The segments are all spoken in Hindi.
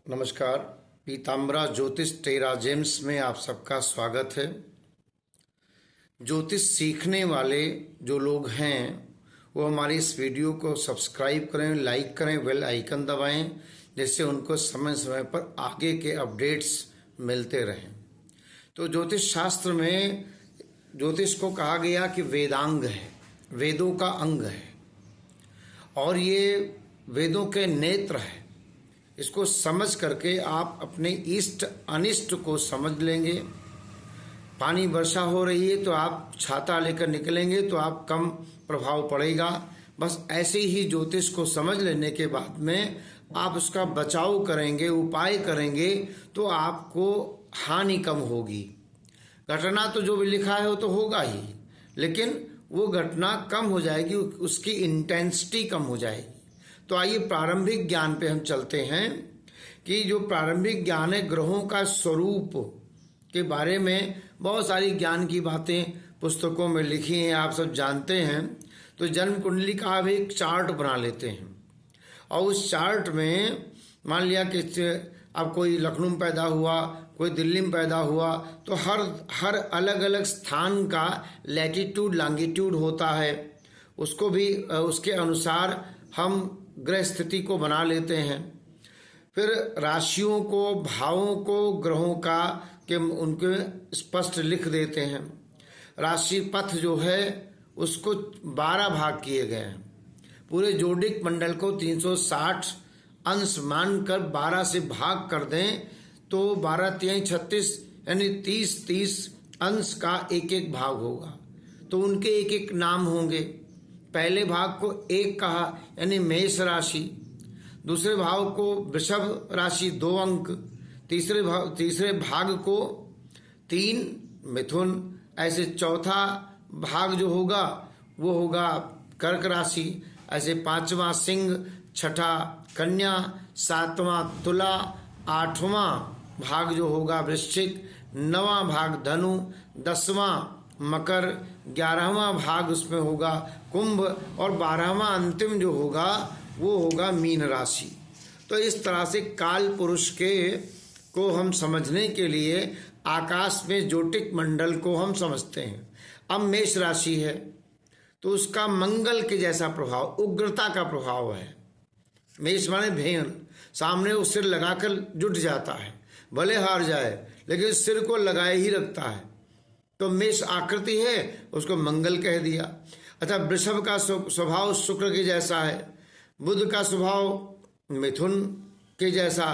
नमस्कार। पीताम्बरा ज्योतिष टेरा जेम्स में आप सबका स्वागत है। ज्योतिष सीखने वाले जो लोग हैं वो हमारी इस वीडियो को सब्सक्राइब करें, लाइक करें, बेल आइकन दबाएं, जिससे उनको समय समय पर आगे के अपडेट्स मिलते रहें। तो ज्योतिष शास्त्र में ज्योतिष को कहा गया कि वेदांग है, वेदों का अंग है और ये वेदों के नेत्र है। इसको समझ करके आप अपने इष्ट अनिष्ट को समझ लेंगे। पानी वर्षा हो रही है तो आप छाता लेकर निकलेंगे तो आप कम प्रभाव पड़ेगा। बस ऐसे ही ज्योतिष को समझ लेने के बाद में आप उसका बचाव करेंगे, उपाय करेंगे तो आपको हानि कम होगी। घटना तो जो भी लिखा है वो तो होगा ही, लेकिन वो घटना कम हो जाएगी, उसकी इंटेंसिटी कम हो जाएगी। तो आइए प्रारंभिक ज्ञान पे हम चलते हैं कि जो प्रारंभिक ज्ञान है ग्रहों का स्वरूप के बारे में बहुत सारी ज्ञान की बातें पुस्तकों में लिखी हैं, आप सब जानते हैं। तो जन्म कुंडली का आप एक चार्ट बना लेते हैं और उस चार्ट में मान लिया कि अब कोई लखनऊ में पैदा हुआ, कोई दिल्ली में पैदा हुआ, तो हर अलग अलग स्थान का लैटिट्यूड लॉन्गिट्यूड होता है। उसको भी उसके अनुसार हम ग्रह स्थिति को बना लेते हैं। फिर राशियों को, भावों को, ग्रहों का के उनके स्पष्ट लिख देते हैं। राशि पथ जो है उसको 12 भाग किए गए हैं। पूरे जोडिक मंडल को 360 अंश मानकर 12 से भाग कर दें तो 12 3 36 यानी 30 अंश का एक एक भाग होगा। तो उनके एक एक नाम होंगे। पहले भाग को 1 कहा यानी मेष राशि, दूसरे भाव को वृषभ राशि 2 अंक, तीसरे भाग को 3 मिथुन, ऐसे चौथा भाग जो होगा वो होगा कर्क राशि, ऐसे 5वां सिंह, छठा कन्या, 7वां तुला, 8वां भाग जो होगा वृश्चिक, 9वां भाग धनु, 10वां मकर, 11वां भाग उसमें होगा कुंभ और 12वां अंतिम जो होगा वो होगा मीन राशि। तो इस तरह से काल पुरुष को हम समझने के लिए आकाश में ज्योतिक मंडल को हम समझते हैं। अब मेष राशि है तो उसका मंगल के जैसा प्रभाव, उग्रता का प्रभाव है। मेष माने भेड़, सामने वो सिर लगाकर जुट जाता है, भले हार जाए लेकिन सिर को लगाए ही रखता है। तो मेष आकृति है, उसको मंगल कह दिया। अच्छा, वृषभ का स्वभाव शुक्र के जैसा है, बुध का स्वभाव मिथुन के जैसा,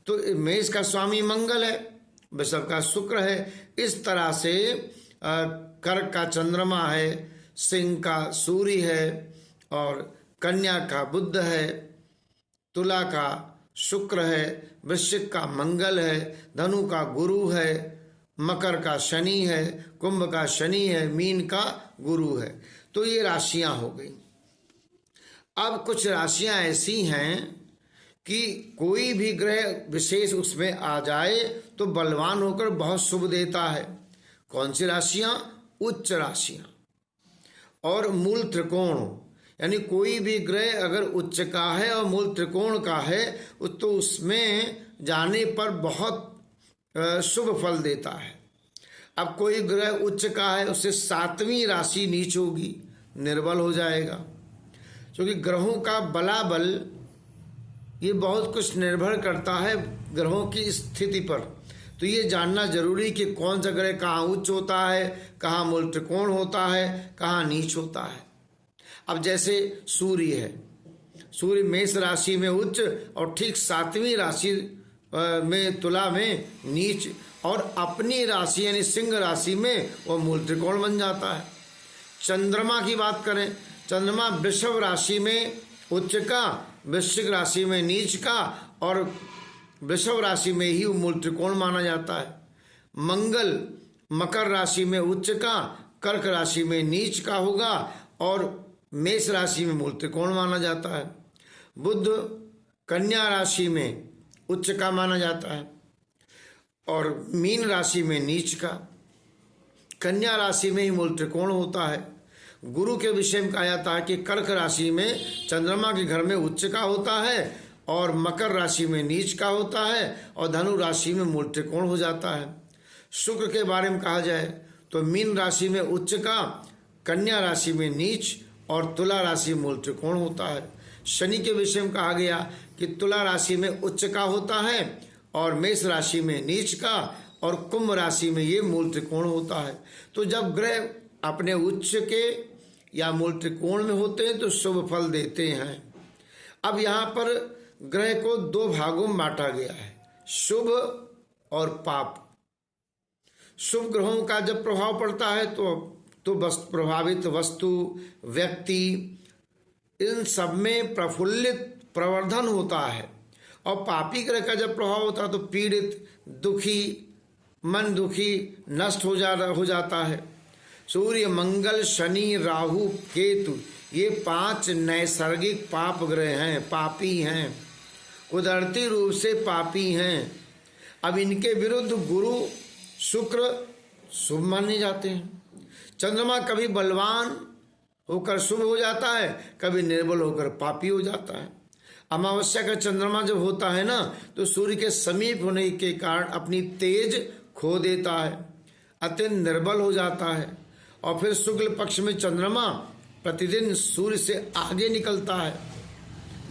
तो मेष का स्वामी मंगल है, वृषभ का शुक्र है। इस तरह से कर्क का चंद्रमा है, सिंह का सूर्य है और कन्या का बुध है, तुला का शुक्र है, वृश्चिक का मंगल है, धनु का गुरु है, मकर का शनि है, कुंभ का शनि है, मीन का गुरु है। तो ये राशियां हो गई। अब कुछ राशियां ऐसी हैं कि कोई भी ग्रह विशेष उसमें आ जाए तो बलवान होकर बहुत शुभ देता है। कौन सी राशियां? उच्च राशियां और मूल त्रिकोण, यानी कोई भी ग्रह अगर उच्च का है और मूल त्रिकोण का है तो उसमें जाने पर बहुत शुभ फल देता है। अब कोई ग्रह उच्च का है, उससे 7वीं राशि नीच होगी, निर्बल हो जाएगा। क्योंकि ग्रहों का बलाबल ये बहुत कुछ निर्भर करता है ग्रहों की स्थिति पर। तो ये जानना जरूरी कि कौन सा ग्रह कहाँ उच्च होता है, कहाँ मूल त्रिकोण होता है, कहाँ नीच होता है। अब जैसे सूर्य है, सूर्य मेष राशि में उच्च और ठीक 7वीं राशि में तुला में नीच, और अपनी राशि यानी सिंह राशि में वो मूल त्रिकोण बन जाता है। चंद्रमा की बात करें, चंद्रमा वृषभ राशि में उच्च का, वृश्चिक राशि में नीच का और वृषभ राशि में ही मूल त्रिकोण माना जाता है। मंगल मकर राशि में उच्च का, कर्क राशि में नीच का होगा और मेष राशि में मूल त्रिकोण माना जाता है। बुध कन्या राशि में उच्च का माना जाता है और मीन राशि में नीच का। कन्या राशि में ही मूल त्रिकोण होता है। गुरु के विषय में कहा जाता है कि कर्क राशि में चंद्रमा के घर में उच्च का होता है और मकर राशि में नीच का होता है और धनु राशि में मूल त्रिकोण हो जाता है। शुक्र के बारे में कहा जाए तो मीन राशि में उच्च का, कन्या राशि में नीच और तुला राशि में मूल त्रिकोण होता है। शनि के विषय में कहा गया कि तुला राशि में उच्च का होता है और मेष राशि में नीच का और कुंभ राशि में ये मूल त्रिकोण होता है। तो जब ग्रह अपने उच्च के या मूल त्रिकोण में होते हैं तो शुभ फल देते हैं। अब यहाँ पर ग्रह को दो भागों में बांटा गया है, शुभ और पाप। शुभ ग्रहों का जब प्रभाव पड़ता है तो प्रभावित वस्तु, व्यक्ति, इन सब में प्रफुल्लित प्रवर्धन होता है। और पापी ग्रह का जब प्रभाव होता है तो पीड़ित, दुखी, मन दुखी, नष्ट हो जाता है। सूर्य, मंगल, शनि, राहु, केतु ये 5 नैसर्गिक पाप ग्रह हैं, पापी हैं, कुदरती रूप से पापी हैं। अब इनके विरुद्ध गुरु, शुक्र शुभ माने जाते हैं। चंद्रमा कभी बलवान होकर शुभ हो जाता है, कभी निर्बल होकर पापी हो जाता है। अमावस्या का चंद्रमा जब होता है ना तो सूर्य के समीप होने के कारण अपनी तेज खो देता है, अत्यंत निर्बल हो जाता है। और फिर शुक्ल पक्ष में चंद्रमा प्रतिदिन सूर्य से आगे निकलता है,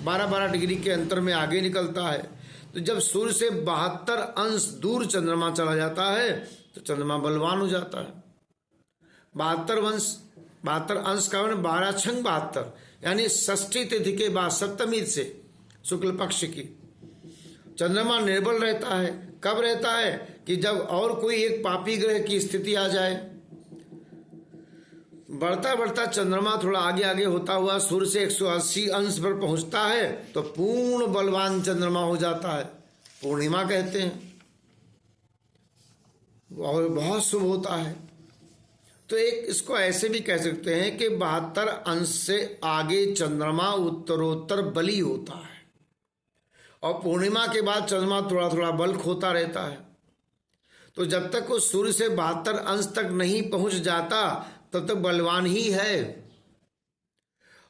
12-12 डिग्री के अंतर में आगे निकलता है। तो जब सूर्य से 72 अंश दूर चंद्रमा चला जाता है तो चंद्रमा बलवान हो जाता है। 72 अंश का 12 छंग 72, यानी षष्ठी तिथि के बाद सप्तमी से शुक्ल पक्ष की चंद्रमा निर्बल रहता है। कब रहता है कि जब और कोई एक पापी ग्रह की स्थिति आ जाए। बढ़ता बढ़ता चंद्रमा थोड़ा आगे आगे होता हुआ सूर्य से 180 अंश पर पहुंचता है तो पूर्ण बलवान चंद्रमा हो जाता है, पूर्णिमा कहते हैं, और बहुत शुभ होता है। तो एक इसको ऐसे भी कह सकते हैं कि 72 अंश से आगे चंद्रमा उत्तरोत्तर बली होता है और पूर्णिमा के बाद चंद्रमा थोड़ा थोड़ा बल खोता रहता है। तो जब तक वो सूर्य से 72 अंश तक नहीं पहुंच जाता तब तक बलवान ही है,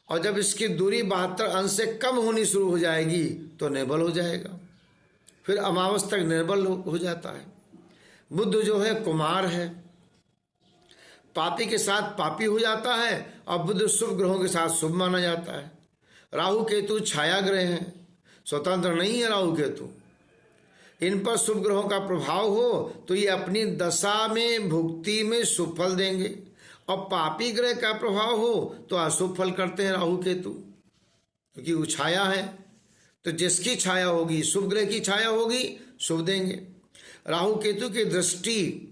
और जब इसकी दूरी 72 अंश से कम होनी शुरू हो जाएगी तो निर्बल हो जाएगा, फिर अमावस तक निर्बल हो जाता है। बुध जो है कुमार है, पापी के साथ पापी हो जाता है और बुध शुभ ग्रहों के साथ शुभ माना जाता है। राहु केतु छाया ग्रह हैं, स्वतंत्र नहीं है राहु केतु। इन पर शुभ ग्रहों का प्रभाव हो तो ये अपनी दशा में भुक्ति में शुभ फल देंगे, और पापी ग्रह का प्रभाव हो तो अशुभ फल करते हैं राहु केतु, क्योंकि वो छाया है। तो जिसकी छाया होगी, शुभ ग्रह की छाया होगी, शुभ देंगे। राहु केतु की दृष्टि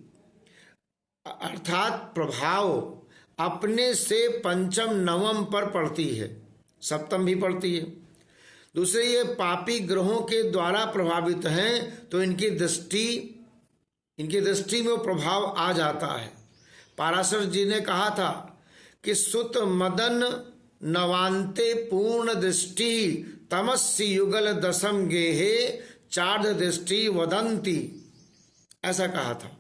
अर्थात प्रभाव अपने से पंचम नवम पर पड़ती है, सप्तम भी पड़ती है। दूसरे ये पापी ग्रहों के द्वारा प्रभावित हैं तो इनकी दृष्टि में वो प्रभाव आ जाता है। पाराशर जी ने कहा था कि सुत मदन नवान्ते पूर्ण दृष्टि तमस्य युगल दशम गेहे चार्ध दृष्टि वदंती, ऐसा कहा था।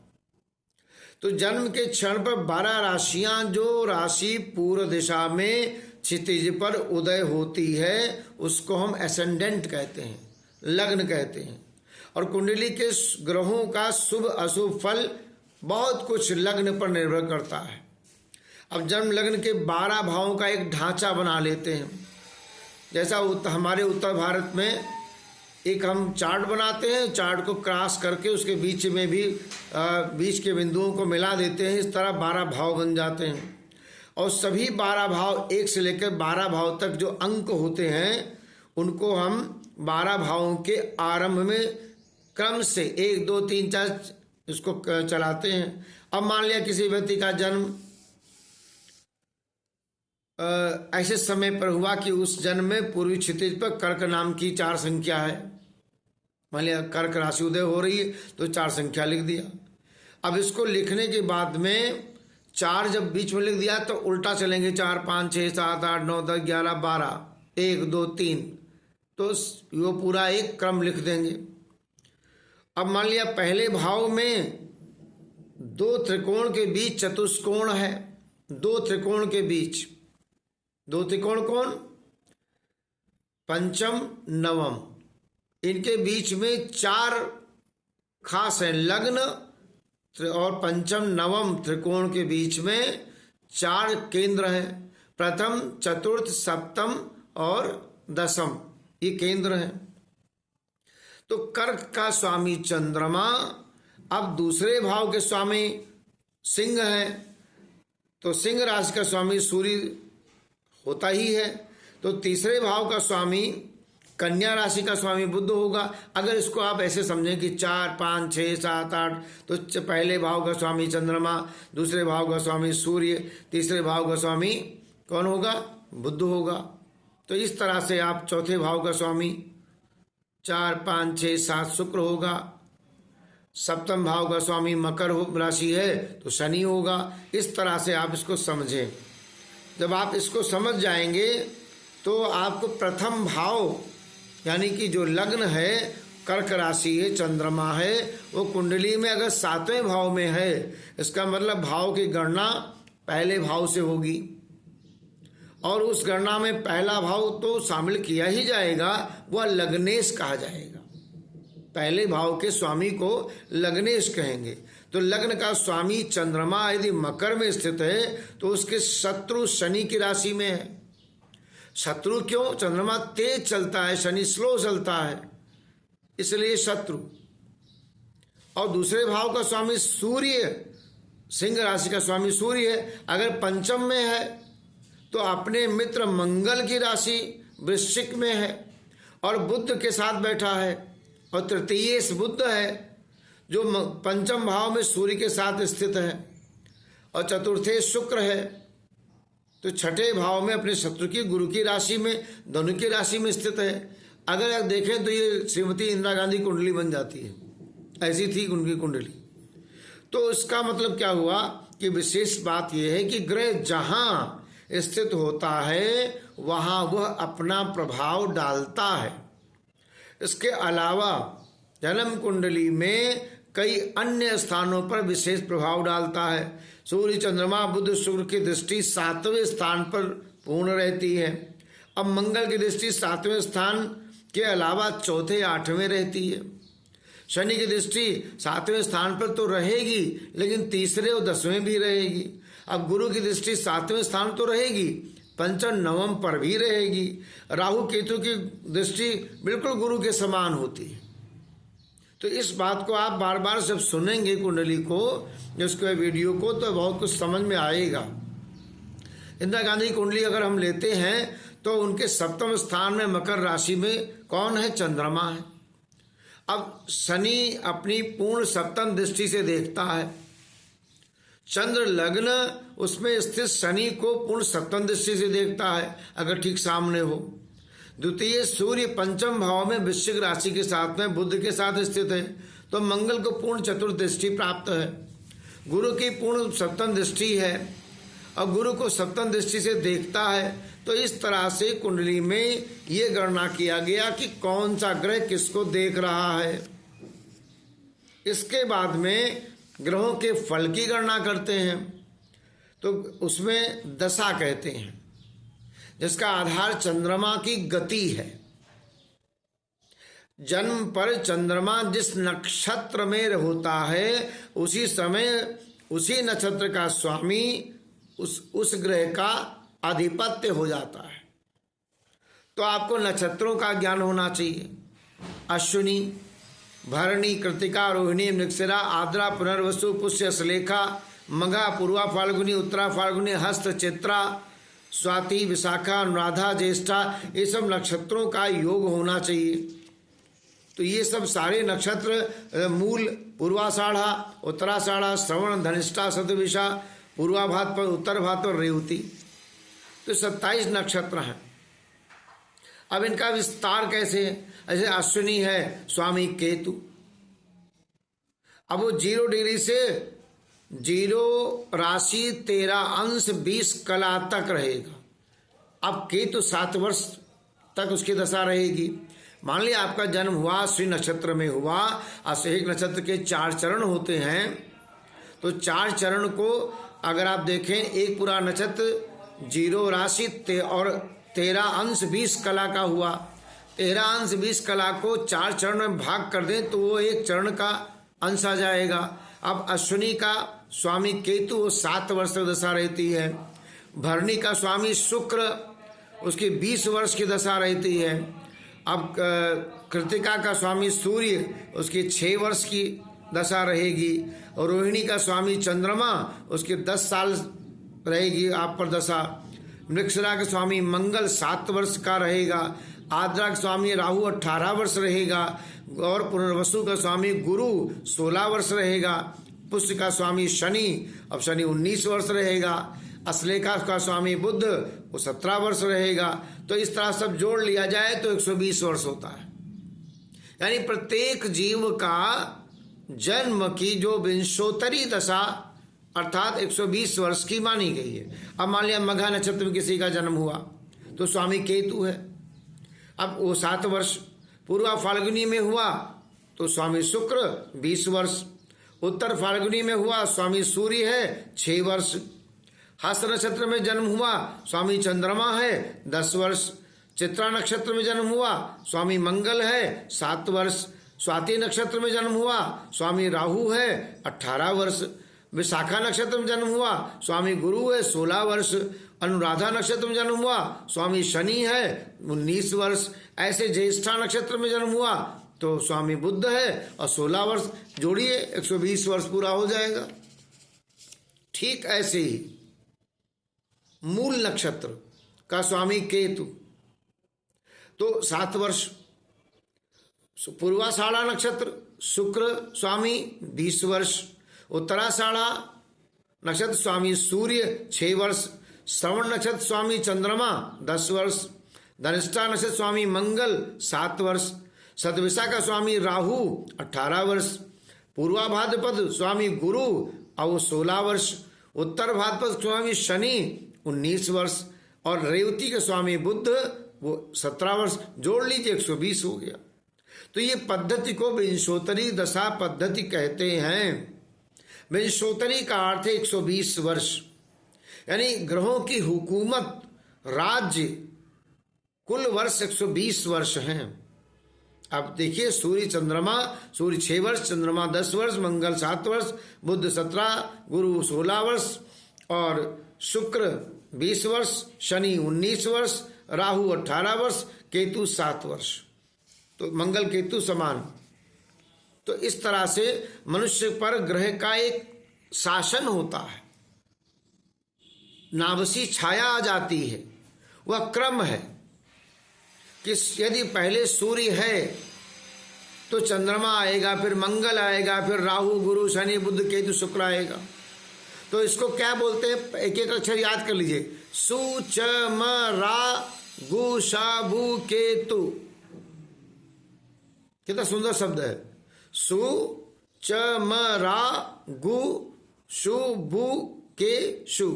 तो जन्म के क्षण पर 12 राशियां, जो राशि पूर्व दिशा में क्षितिज पर उदय होती है उसको हम एसेंडेंट कहते हैं, लग्न कहते हैं। और कुंडली के ग्रहों का शुभ अशुभ फल बहुत कुछ लग्न पर निर्भर करता है। अब जन्म लग्न के 12 भावों का एक ढांचा बना लेते हैं। जैसा हमारे उत्तर भारत में एक हम चार्ट बनाते हैं, चार्ट को क्रॉस करके उसके बीच में भी बीच के बिंदुओं को मिला देते हैं, इस तरह 12 भाव बन जाते हैं। और सभी 12 भाव 1 से लेकर 12 भाव तक जो अंक होते हैं उनको हम 12 भावों के आरंभ में क्रम से 1 2 3 4 इसको चलाते हैं। अब मान लिया किसी व्यक्ति का जन्म ऐसे समय पर हुआ कि उस जन्म में पूर्वी क्षितिज पर कर्क नाम की 4 संख्या है। मान लिया कर्क राशि उदय हो रही है तो 4 संख्या लिख दिया। अब इसको लिखने के बाद में 4 जब बीच में लिख दिया तो उल्टा चलेंगे, 4 5 6 7 8 9 10 11 12 1 2 3, तो वो पूरा एक क्रम लिख देंगे। अब मान लिया पहले भाव में 2 त्रिकोण के बीच चतुष्कोण है, 2 त्रिकोण के बीच 2 त्रिकोण कौन, पंचम नवम, इनके बीच में 4 खास है। लग्न और पंचम नवम त्रिकोण के बीच में 4 केंद्र हैं। प्रथम, चतुर्थ, सप्तम और दसम, ये केंद्र हैं। तो कर्क का स्वामी चंद्रमा, अब दूसरे भाव के स्वामी सिंह है, तो सिंह राशि का स्वामी सूर्य होता ही है। तो तीसरे भाव का स्वामी कन्या राशि का स्वामी बुध होगा। अगर इसको आप ऐसे समझें कि 4, 5, 6, 7, 8, तो पहले भाव का स्वामी चंद्रमा, दूसरे भाव का स्वामी सूर्य, तीसरे भाव का स्वामी कौन होगा? बुध होगा। तो इस तरह से आप चौथे भाव का स्वामी 4, 5, 6, 7 शुक्र होगा। सप्तम भाव का स्वामी मकर राशि है तो शनि होगा। इस तरह से आप इसको समझें। जब आप इसको समझ जाएंगे तो आपको प्रथम भाव यानी कि जो लग्न है, कर्क राशि है, चंद्रमा है, वो कुंडली में अगर 7वें भाव में है, इसका मतलब भाव की गणना पहले भाव से होगी। और उस गणना में पहला भाव तो शामिल किया ही जाएगा, वह लग्नेश कहा जाएगा। पहले भाव के स्वामी को लग्नेश कहेंगे। तो लग्न का स्वामी चंद्रमा यदि मकर में स्थित है तो उसके शत्रु शनि की राशि में है। शत्रु क्यों? चंद्रमा तेज चलता है, शनि स्लो चलता है, इसलिए शत्रु। और दूसरे भाव का स्वामी सूर्य, सिंह राशि का स्वामी सूर्य है, अगर पंचम में है तो अपने मित्र मंगल की राशि वृश्चिक में है और बुध के साथ बैठा है। और तृतीय बुध है जो पंचम भाव में सूर्य के साथ स्थित है। और चतुर्थे शुक्र है। तो छठे भाव में अपने शत्रु की गुरु की राशि में, धनु की राशि में स्थित है। अगर आप देखें तो ये श्रीमती इंदिरा गांधी कुंडली बन जाती है, ऐसी थी उनकी कुंडली। तो इसका मतलब क्या हुआ कि विशेष बात यह है कि ग्रह जहां स्थित होता है वहां वह अपना प्रभाव डालता है। इसके अलावा जन्म कुंडली में कई अन्य स्थानों पर विशेष प्रभाव डालता है। सूर्य, चंद्रमा, बुध, शुक्र की दृष्टि 7वें स्थान पर पूर्ण रहती है। अब मंगल की दृष्टि 7वें स्थान के अलावा चौथे, 8वें रहती है। शनि की दृष्टि 7वें स्थान पर तो रहेगी, लेकिन तीसरे और 10वें भी रहेगी। अब गुरु की दृष्टि 7वें स्थान तो रहेगी, पंचम नवम पर भी रहेगी। राहु केतु की दृष्टि बिल्कुल गुरु के समान होती है। तो इस बात को आप बार बार जब सुनेंगे कुंडली को, इसको वीडियो को, तो बहुत कुछ समझ में आएगा। इंदिरा गांधी कुंडली अगर हम लेते हैं तो उनके 7वें स्थान में मकर राशि में कौन है? चंद्रमा है। अब शनि अपनी पूर्ण सप्तम दृष्टि से देखता है। चंद्र लग्न उसमें स्थित शनि को पूर्ण सप्तम दृष्टि से देखता है, अगर ठीक सामने हो। द्वितीय सूर्य पंचम भाव में वृश्चिक राशि के साथ में बुध के साथ स्थित है, तो मंगल को पूर्ण चतुर्थ दृष्टि प्राप्त है। गुरु की पूर्ण सप्तम दृष्टि है और गुरु को सप्तम दृष्टि से देखता है। तो इस तरह से कुंडली में ये गणना किया गया कि कौन सा ग्रह किसको देख रहा है। इसके बाद में ग्रहों के फल की गणना करते हैं, तो उसमें दशा कहते हैं, जिसका आधार चंद्रमा की गति है। जन्म पर चंद्रमा जिस नक्षत्र में होता है उसी समय उसी नक्षत्र का स्वामी उस ग्रह का आधिपत्य हो जाता है। तो आपको नक्षत्रों का ज्ञान होना चाहिए। अश्विनी, भरणी, कृतिका, रोहिणी, मृगशिरा, आद्रा, पुनर्वसु, पुष्य, श्लेखा, मघा, पूर्वा फाल्गुनी, उत्तरा फाल्गुनी, हस्त, चित्रा, स्वाति, विशाखा, अनुराधा, ज्येष्ठा, ये सब नक्षत्रों का योग होना चाहिए। तो ये सब सारे नक्षत्र मूल, पूर्वाषाढ़ा, उत्तराषाढ़ा, श्रवण, धनिष्ठा, शतभिषा, पूर्वाभाद पर, उत्तर भाद पर रेवती, तो 27 नक्षत्र हैं। अब इनका विस्तार कैसे है? ऐसे अश्विनी है स्वामी केतु। अब वो 0 डिग्री से 0 राशि 13 अंश 20 कला तक रहेगा। अब केतु 7 वर्ष तक उसकी दशा रहेगी। मान लिया आपका जन्म हुआ अश्विनी नक्षत्र में हुआ, अश्विनी नक्षत्र के 4 चरण होते हैं। तो 4 चरण को अगर आप देखें, एक पूरा नक्षत्र 0 राशि और 13 अंश 20 कला का हुआ, 13 अंश 20 कला को 4 चरण में भाग कर दें तो वो एक चरण का अंश आ जाएगा। अब अश्विनी का स्वामी केतु, वो 7 वर्ष तक दशा रहती है। भरणी का स्वामी शुक्र, उसकी 20 वर्ष की दशा रहती है। अब कृतिका का स्वामी सूर्य, उसकी 6 वर्ष की दशा रहेगी। और रोहिणी का स्वामी चंद्रमा, उसके 10 साल रहेगी आप पर दशा। मृगशिरा का स्वामी मंगल 7 वर्ष का रहेगा। आद्रा का स्वामी राहु 18 वर्ष रहेगा। और पुनर्वसु का स्वामी गुरु 16 वर्ष रहेगा। पुष्य का स्वामी शनि, अब शनि 19 वर्ष रहेगा। अश्लेषा का स्वामी बुध, वो 17 वर्ष रहेगा। तो इस तरह सब जोड़ लिया जाए तो 120 वर्ष होता है। यानी प्रत्येक जीव का जन्म की जो विंशोत्तरी दशा अर्थात 120 वर्ष की मानी गई है। अब मान लिया मघा नक्षत्र में किसी का जन्म हुआ तो स्वामी केतु है, अब वो 7 वर्ष। पूर्वा फाल्गुनी में हुआ तो स्वामी शुक्र 20 वर्ष। उत्तर फाल्गुनी में हुआ स्वामी सूर्य है 6 वर्ष। हस्त नक्षत्र में जन्म हुआ स्वामी चंद्रमा है 10 वर्ष। चित्रा नक्षत्र में जन्म हुआ स्वामी मंगल है 7 वर्ष। स्वाति नक्षत्र में जन्म हुआ स्वामी राहु है 18 वर्ष। विशाखा नक्षत्र में जन्म हुआ स्वामी गुरु है 16 वर्ष। अनुराधा नक्षत्र में जन्म हुआ स्वामी शनि है 19 वर्ष। ऐसे ज्येष्ठा नक्षत्र में जन्म हुआ तो स्वामी बुध है और 16 वर्ष, जोड़िए 120 वर्ष पूरा हो जाएगा। ठीक ऐसे ही मूल नक्षत्र का स्वामी केतु तो 7 वर्ष। पूर्वाषाढ़ा नक्षत्र शुक्र स्वामी 20 वर्ष। उत्तराषाढ़ा नक्षत्र स्वामी सूर्य 6 वर्ष। श्रवण नक्षत्र स्वामी चंद्रमा 10 वर्ष। धनिष्ठा नक्षत्र स्वामी मंगल 7 वर्ष। सतविशा का स्वामी राहु 18 वर्ष। पूर्वा भाद्रपद स्वामी गुरु और 16 वर्ष। उत्तर भाद्रपद स्वामी शनि 19 वर्ष। और रेवती के स्वामी बुध वो 17 वर्ष। जोड़ लीजिए 120 हो गया। तो ये पद्धति को विंशोत्तरी दशा पद्धति कहते हैं। विंशोत्तरी का अर्थ है 120 वर्ष, यानी ग्रहों की हुकूमत, राज्य, कुल वर्ष 120 वर्ष हैं। अब देखिए सूर्य चंद्रमा, सूर्य 6 वर्ष, चंद्रमा 10 वर्ष, मंगल 7 वर्ष, बुध 17, गुरु 16 वर्ष और शुक्र 20 वर्ष, शनि 19 वर्ष, राहु 18 वर्ष, केतु 7 वर्ष। तो मंगल केतु समान। तो इस तरह से मनुष्य पर ग्रह का एक शासन होता है, नाभसी छाया आ जाती है। वह क्रम है कि यदि पहले सूर्य है तो चंद्रमा आएगा, फिर मंगल आएगा, फिर राहु गुरु शनि बुध केतु शुक्र आएगा। तो इसको क्या बोलते हैं, एक एक अक्षर याद कर लीजिए। सु च म रा गु शा भू केतु। कितना सुंदर शब्द है। सु च म रा गु शु भू के शु।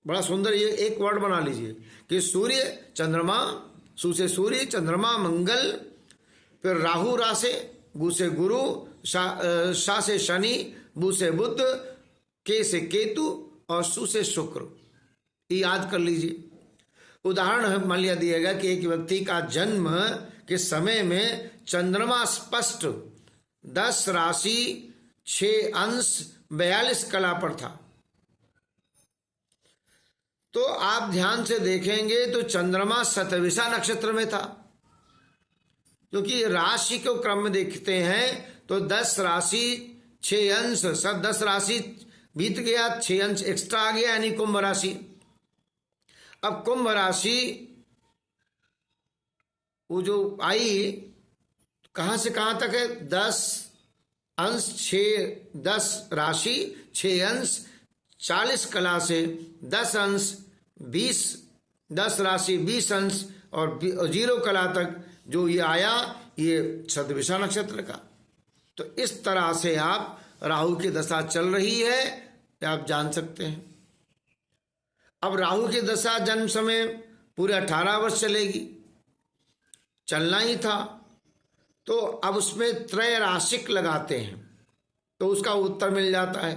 बड़ा सुंदर, ये एक वर्ड बना लीजिए कि सूर्य चंद्रमा, सु से सूर्य, चंद्रमा मंगल, फिर राहु रा से, गु से गुरु, शा से शनि, बु से बुध, के से केतु और सु से शुक्र। ये याद कर लीजिए। उदाहरण मान लिया दिएगा कि एक व्यक्ति का जन्म के समय में चंद्रमा स्पष्ट 10 राशि 6 अंश 42 कला पर था, तो आप ध्यान से देखेंगे तो चंद्रमा शतभिषा नक्षत्र में था। क्योंकि राशि को क्रम में देखते हैं तो 10 राशि 6 अंश, सब 10 राशि बीत गया, 6 अंश एक्स्ट्रा आ गया, यानी कुंभ राशि। अब कुंभ राशि वो जो आई कहां से कहां तक है, 10 अंश 10 राशि 6 अंश 40 कला से 10 अंश 20, 10 राशि 20 अंश और 0 कला तक जो ये आया, ये शतभिषा नक्षत्र का। तो इस तरह से आप राहु की दशा चल रही है, आप जान सकते हैं। अब राहु की दशा जन्म समय पूरे 18 वर्ष चलेगी, चलना ही था। तो अब उसमें त्रय राशिक लगाते हैं तो उसका उत्तर मिल जाता है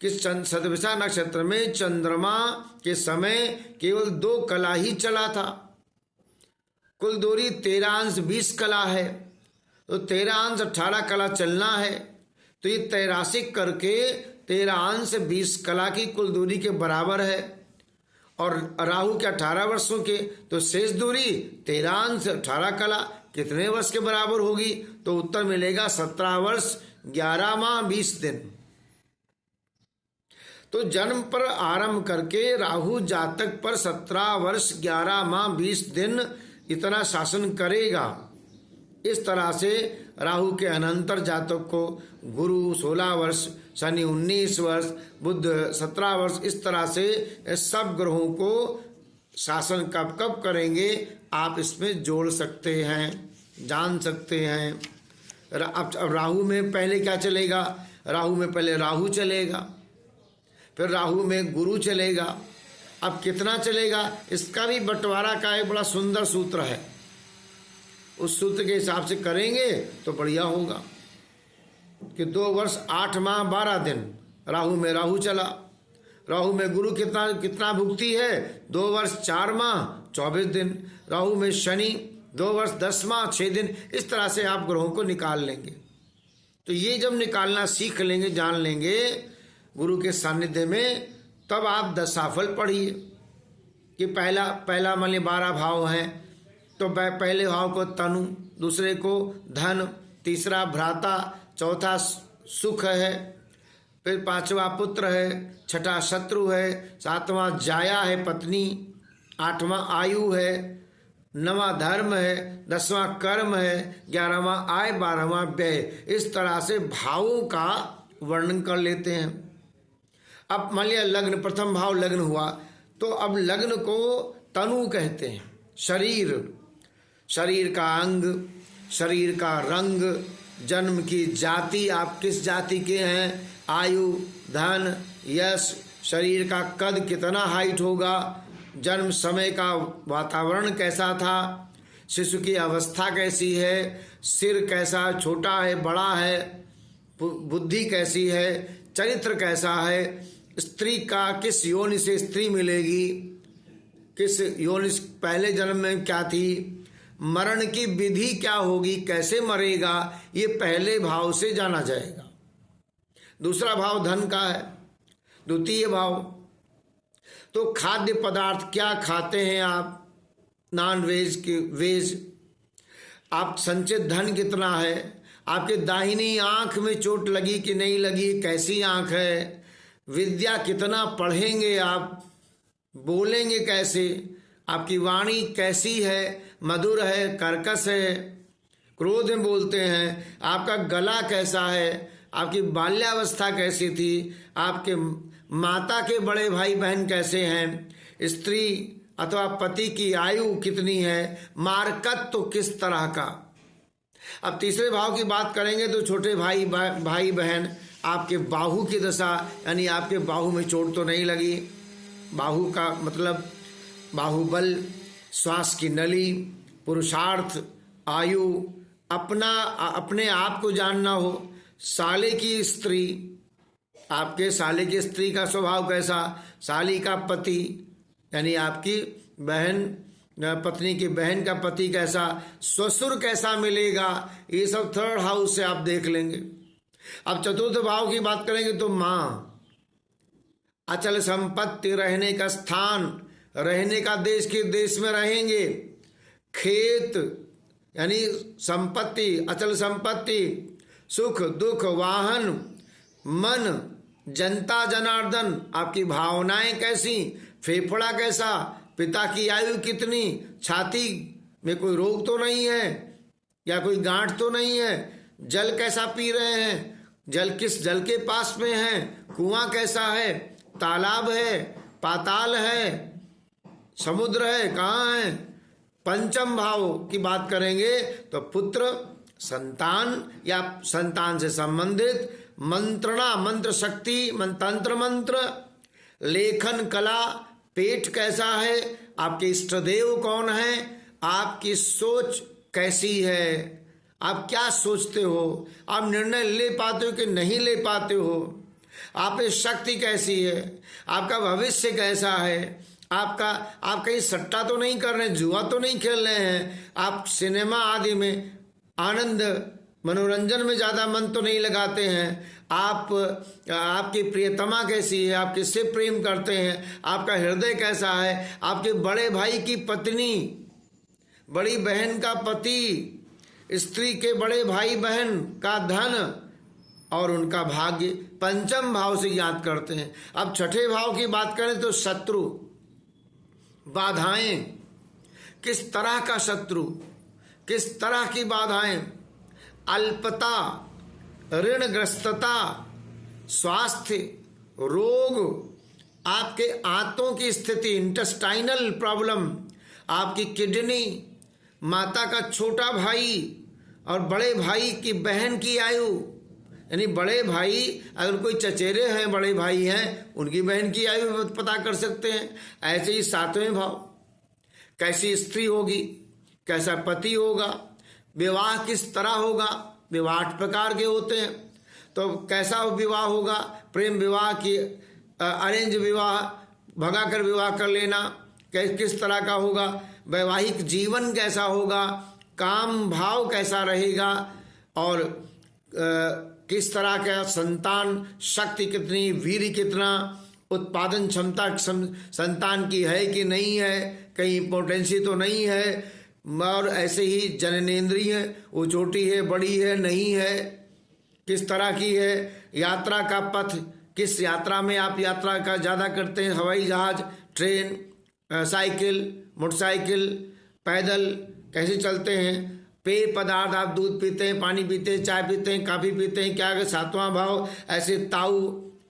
कि शतभिषा नक्षत्र में चंद्रमा के समय केवल 2 कला ही चला था, कुल दूरी 13 × 20 कला है, तो 13 × 18 कला चलना है, तो ये 83 करके 13 × 20 कला की कुल दूरी के बराबर है। और राहु के 18 वर्षों के, तो शेष दूरी 13 × 18 कला कितने वर्ष के बराबर होगी? तो उत्तर मिलेगा 17 वर्ष 11 माह 20 दिन। तो जन्म पर आरंभ करके राहु जातक पर 17 वर्ष 11 माह 20 दिन इतना शासन करेगा। इस तरह से राहु के अनंतर जातक को गुरु 16 वर्ष, शनि 19 वर्ष, बुध 17 वर्ष, इस तरह से सब ग्रहों को शासन कब कब करेंगे आप इसमें जोड़ सकते हैं, जान सकते हैं। अब राहु में पहले क्या चलेगा? राहु में पहले राहु चलेगा, फिर राहु में गुरु चलेगा। अब कितना चलेगा इसका भी बंटवारा का एक बड़ा सुंदर सूत्र है, उस सूत्र के हिसाब से करेंगे तो बढ़िया होगा कि 2 वर्ष 8 माह 12 दिन राहु में राहु चला। राहु में गुरु कितना भुगती है? 2 वर्ष 4 माह 24 दिन। राहु में शनि 2 वर्ष 10 माह 6 दिन। इस तरह से आप ग्रहों को निकाल लेंगे। तो ये जब निकालना सीख लेंगे, जान लेंगे गुरु के सानिध्य में, तब आप दशाफल पढ़िए कि पहला मान लीजिए 12 भाव हैं, तो पहले भाव को तनु, दूसरे को धन, तीसरा भ्राता, चौथा सुख है, फिर 5वां पुत्र है, 6ठा शत्रु है, 7वां जाया है पत्नी, 8वां आयु है, 9वां धर्म है, 10वां कर्म है, 11वां आय, 12वां व्यय। इस तरह से भावों का वर्णन कर लेते हैं। अब मान लिया लग्न, प्रथम भाव लग्न हुआ, तो अब लग्न को तनु कहते हैं। शरीर का अंग, शरीर का रंग, जन्म की जाति, आप किस जाति के हैं, आयु, धन, यश, शरीर का कद कितना हाइट होगा, जन्म समय का वातावरण कैसा था, शिशु की अवस्था कैसी है, सिर कैसा, छोटा है बड़ा है, बुद्धि कैसी है, चरित्र कैसा है, स्त्री का किस योनि से स्त्री मिलेगी, किस योनि पहले जन्म में क्या थी, मरण की विधि क्या होगी, कैसे मरेगा, ये पहले भाव से जाना जाएगा। दूसरा भाव धन का है, द्वितीय भाव। तो खाद्य पदार्थ क्या खाते हैं आप, नॉन वेज के वेज, आप संचित धन कितना है, आपके दाहिनी आंख में चोट लगी कि नहीं लगी, कैसी आंख है, विद्या कितना पढ़ेंगे आप, बोलेंगे कैसे, आपकी वाणी कैसी है, मधुर है, कर्कश है, क्रोध में बोलते हैं, आपका गला कैसा है, आपकी बाल्यावस्था कैसी थी, आपके माता के बड़े भाई बहन कैसे हैं, स्त्री अथवा पति की आयु कितनी है, मार्कत तो किस तरह का। अब तीसरे भाव की बात करेंगे तो छोटे भाई बहन, आपके बाहु की दशा, यानी आपके बाहु में चोट तो नहीं लगी, बाहु का मतलब बाहुबल, श्वास की नली, पुरुषार्थ, आयु, अपने आप को जानना हो, साले की स्त्री, आपके साले की स्त्री का स्वभाव कैसा, साली का पति यानी आपकी बहन, पत्नी की बहन का पति कैसा, ससुर कैसा मिलेगा, ये सब थर्ड हाउस से आप देख लेंगे। अब चतुर्थ भाव की बात करेंगे तो माँ, अचल संपत्ति, रहने का स्थान, रहने का देश, के देश में रहेंगे, खेत यानी संपत्ति, अचल संपत्ति, सुख दुख, वाहन, मन, जनता जनार्दन, आपकी भावनाएं कैसी, फेफड़ा कैसा, पिता की आयु कितनी, छाती में कोई रोग तो नहीं है या कोई गांठ तो नहीं है, जल कैसा पी रहे हैं, जल किस जल के पास में है, कुआं कैसा है, तालाब है, पाताल है, समुद्र है, कहाँ है। पंचम भाव की बात करेंगे तो पुत्र, संतान या संतान से संबंधित, मंत्रणा, मंत्र शक्ति, तंत्र मंत्र, लेखन कला, पेट कैसा है, आपके इष्ट देव कौन है, आपकी सोच कैसी है, आप क्या सोचते हो, आप निर्णय ले पाते हो कि नहीं ले पाते हो, आप में शक्ति कैसी है, आपका भविष्य कैसा है, आप कहीं सट्टा तो नहीं कर रहे हैं, जुआ तो नहीं खेल रहे हैं, आप सिनेमा आदि में आनंद मनोरंजन में ज़्यादा मन तो नहीं लगाते हैं। आपकी प्रियतमा कैसी है, आप किससे प्रेम करते हैं, आपका हृदय कैसा है, आपके बड़े भाई की पत्नी, बड़ी बहन का पति, स्त्री के बड़े भाई बहन का धन और उनका भाग्य, पंचम भाव से ज्ञात करते हैं। अब छठे भाव की बात करें तो शत्रु, बाधाएं, किस तरह का शत्रु, किस तरह की बाधाएं, अल्पता, ऋणग्रस्तता, स्वास्थ्य, रोग, आपके आंतों की स्थिति, इंटेस्टाइनल प्रॉब्लम, आपकी किडनी, माता का छोटा भाई और बड़े भाई की बहन की आयु, यानी बड़े भाई अगर कोई चचेरे हैं, बड़े भाई हैं, उनकी बहन की आयु पता कर सकते हैं। ऐसे ही सातवें भाव, कैसी स्त्री होगी, कैसा पति होगा, विवाह किस तरह होगा, विवाह 8 प्रकार के होते हैं, तो कैसा विवाह होगा, प्रेम विवाह की, अरेंज विवाह, भगा कर विवाह कर लेना, किस तरह का होगा, वैवाहिक जीवन कैसा होगा, काम भाव कैसा रहेगा, और किस तरह का संतान शक्ति कितनी, वीर्य कितना, उत्पादन क्षमता संतान की है कि नहीं है, कहीं पोटेंसी तो नहीं है, और ऐसे ही जननेंद्रिय वो छोटी है, बड़ी है, नहीं है, किस तरह की है, यात्रा का पथ, किस यात्रा में आप यात्रा का ज़्यादा करते हैं, हवाई जहाज, ट्रेन, साइकिल, मोटरसाइकिल, पैदल कैसे चलते हैं, पेय पदार्थ, आप दूध पीते हैं, पानी पीते हैं, चाय पीते हैं, कॉफ़ी पीते हैं, क्या सातवां भाव, ऐसे ताऊ,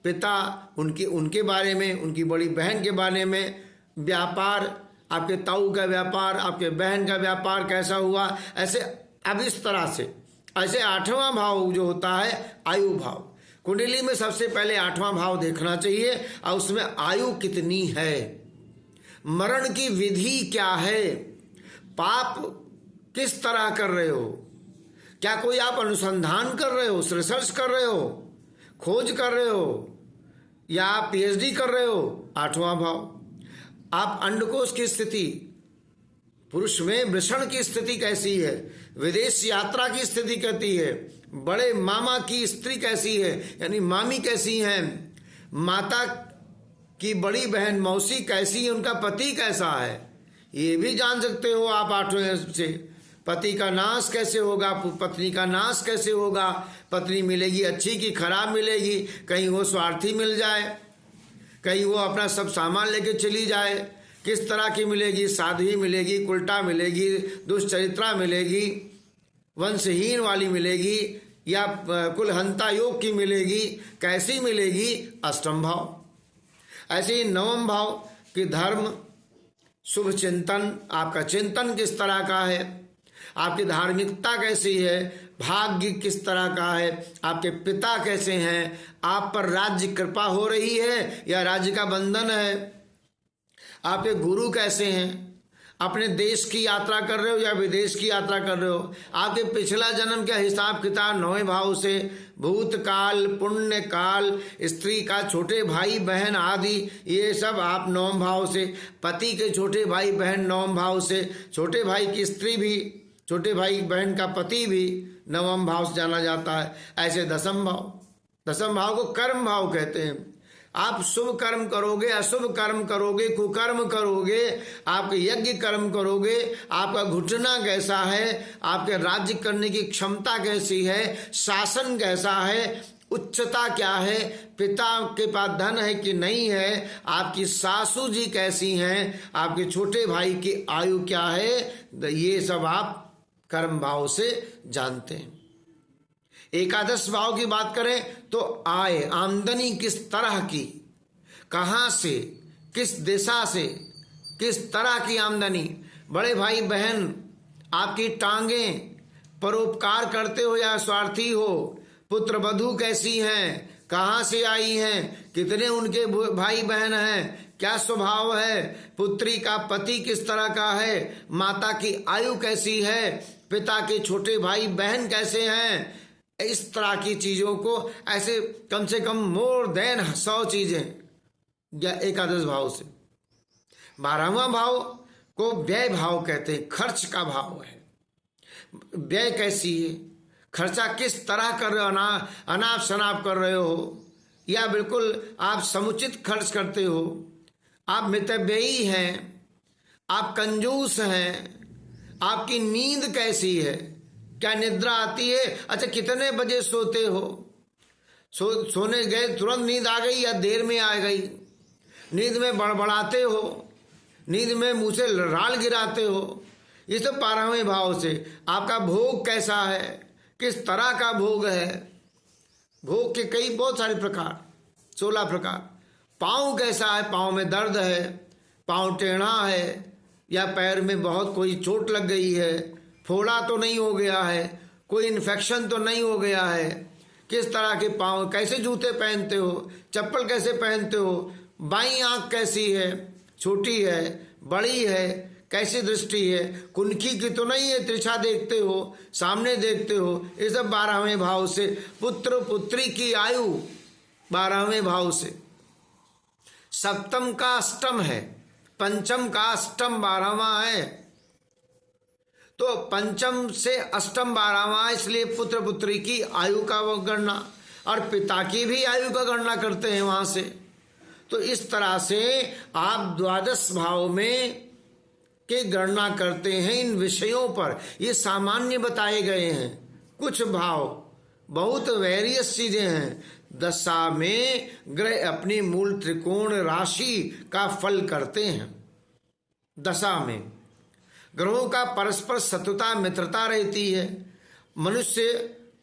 पिता, उनके बारे में, उनकी बड़ी बहन के बारे में, व्यापार, आपके ताऊ का व्यापार, आपके बहन का व्यापार कैसा हुआ, ऐसे। अब इस तरह से ऐसे 8वां भाव जो होता है आयु भाव, कुंडली में सबसे पहले 8वां भाव देखना चाहिए, और उसमें आयु कितनी है, मरण की विधि क्या है, पाप किस तरह कर रहे हो, क्या कोई आप अनुसंधान कर रहे हो, रिसर्च कर रहे हो, खोज कर रहे हो, या आप पीएचडी कर रहे हो। 8वां भाव, आप अंडकोश की स्थिति, पुरुष में वृषण की स्थिति कैसी है, विदेश यात्रा की स्थिति कैसी है, बड़े मामा की स्त्री कैसी है, यानी मामी कैसी हैं, माता की बड़ी बहन मौसी कैसी है, उनका पति कैसा है, ये भी जान सकते हो आप 8वें से। पति का नाश कैसे होगा, पत्नी का नाश कैसे होगा, पत्नी मिलेगी अच्छी कि खराब मिलेगी, कहीं वो स्वार्थी मिल जाए, कहीं वो अपना सब सामान लेके चली जाए, किस तरह की मिलेगी, साध्वी मिलेगी, उल्टा मिलेगी, दुष्चरित्रा मिलेगी, वंशहीन वाली मिलेगी, या कुलहंता योग की मिलेगी, कैसी मिलेगी, 8वां भाव। ऐसे ही 9वां भाव कि धर्म, शुभ चिंतन, आपका चिंतन किस तरह का है, आपकी धार्मिकता कैसी है, भाग्य किस तरह का है, आपके पिता कैसे हैं, आप पर राज्य कृपा हो रही है या राज्य का बंधन है, आपके गुरु कैसे हैं, अपने देश की यात्रा कर रहे हो या विदेश की यात्रा कर रहे हो, आपके पिछला जन्म का हिसाब किताब 9वें भाव से, भूतकाल, पुण्य काल, स्त्री का छोटे भाई बहन आदि, ये सब आप 9वें भाव से, पति के छोटे भाई बहन 9वें भाव से, छोटे भाई की स्त्री भी, छोटे भाई बहन का पति भी 9वें भाव से जाना जाता है। ऐसे 10वां भाव, 10वां भाव को कर्म भाव कहते हैं। आप शुभ कर्म करोगे, अशुभ कर्म करोगे, कुकर्म करोगे, आप यज्ञ कर्म करोगे, आपका घुटना कैसा है, आपके राज्य करने की क्षमता कैसी है, शासन कैसा है, उच्चता क्या है, पिता के पास धन है कि नहीं है, आपकी सासू जी कैसी हैं, आपके छोटे भाई की आयु क्या है, ये सब आप कर्म भाव से जानते हैं। 11 भाव की बात करें तो आय, आमदनी किस तरह की, कहाँ से, किस दिशा से, किस तरह की आमदनी, बड़े भाई बहन, आपकी टांगें परोपकार करते हो या स्वार्थी हो, पुत्र वधू कैसी हैं, कहाँ से आई हैं, कितने उनके भाई बहन हैं, क्या स्वभाव है, पुत्री का पति किस तरह का है, माता की आयु कैसी है, पिता के छोटे भाई बहन कैसे हैं, इस तरह की चीजों को ऐसे कम से कम मोर देन 100 चीजें या 11 भाव से। 12वां भाव को व्यय भाव कहते हैं, खर्च का भाव है। व्यय कैसी है, खर्चा किस तरह कर रहे हो, अनाप शनाप कर रहे हो या बिल्कुल आप समुचित खर्च करते हो, आप मितव्ययी हैं, आप कंजूस हैं, आपकी नींद कैसी है, क्या निद्रा आती है, अच्छा कितने बजे सोते हो, सोने गए तुरंत नींद आ गई या देर में आ गई, नींद में बड़बड़ाते हो, नींद में मुंह से राल गिराते हो, ये सब 12वें भाव से। आपका भोग कैसा है, किस तरह का भोग है, भोग के कई बहुत सारे प्रकार, 16 प्रकार। पाँव कैसा है, पाँव में दर्द है, पाँव टेढ़ा है या पैर में बहुत कोई चोट लग गई है, फोड़ा तो नहीं हो गया है, कोई इन्फेक्शन तो नहीं हो गया है, किस तरह के पाँव, कैसे जूते पहनते हो, चप्पल कैसे पहनते हो, बाईं आंख कैसी है, छोटी है, बड़ी है, कैसी दृष्टि है, कुनखी की तो नहीं है, तिरछा देखते हो, सामने देखते हो, ये सब 12वें भाव से। पुत्र पुत्री की आयु 12वें भाव से। सप्तम का अष्टम है, पंचम का अष्टम 12वां है, तो पंचम से अष्टम 12वां, इसलिए पुत्र पुत्री की आयु का वो गणना, और पिता की भी आयु का गणना करते हैं वहां से। तो इस तरह से आप 12 भाव में के गणना करते हैं। इन विषयों पर ये सामान्य बताए गए हैं, कुछ भाव बहुत वेरियस चीजें हैं। दशा में ग्रह अपनी मूल त्रिकोण राशि का फल करते हैं। दशा में ग्रहों का परस्पर शत्रुता मित्रता रहती है। मनुष्य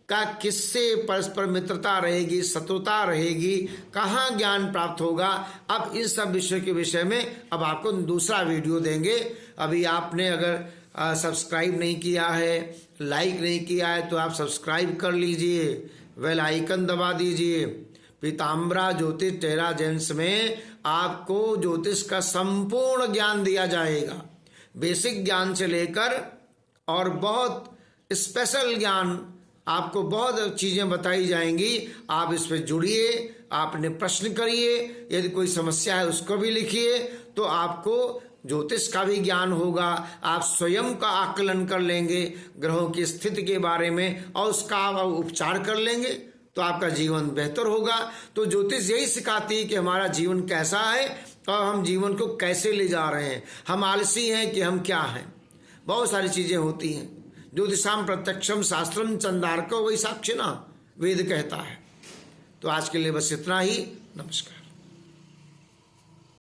का किससे परस्पर मित्रता रहेगी, शत्रुता रहेगी, कहाँ ज्ञान प्राप्त होगा, अब इन सब विषयों के विषय में अब आपको दूसरा वीडियो देंगे। अभी आपने अगर सब्सक्राइब नहीं किया है, लाइक नहीं किया है, तो आप सब्सक्राइब कर लीजिए, बेल आइकन दबा दीजिए। पीताम्बरा ज्योतिष टेरा जेंट्स में आपको ज्योतिष का संपूर्ण ज्ञान दिया जाएगा, बेसिक ज्ञान से लेकर और बहुत स्पेशल ज्ञान, आपको बहुत चीजें बताई जाएंगी। आप इस पर जुड़िए, आपने प्रश्न करिए, यदि कोई समस्या है उसको भी लिखिए, तो आपको ज्योतिष का भी ज्ञान होगा। आप स्वयं का आकलन कर लेंगे ग्रहों की स्थिति के बारे में और उसका आप उपचार कर लेंगे, तो आपका जीवन बेहतर होगा। तो ज्योतिष यही सिखाती है कि हमारा जीवन कैसा है और हम जीवन को कैसे ले जा रहे हैं, हम आलसी हैं कि हम क्या हैं, बहुत सारी चीजें होती हैं। ज्योतिषाम प्रत्यक्षम शास्त्रम चंदार्को वही साक्षिणा, वेद कहता है। तो आज के लिए बस इतना ही। नमस्कार।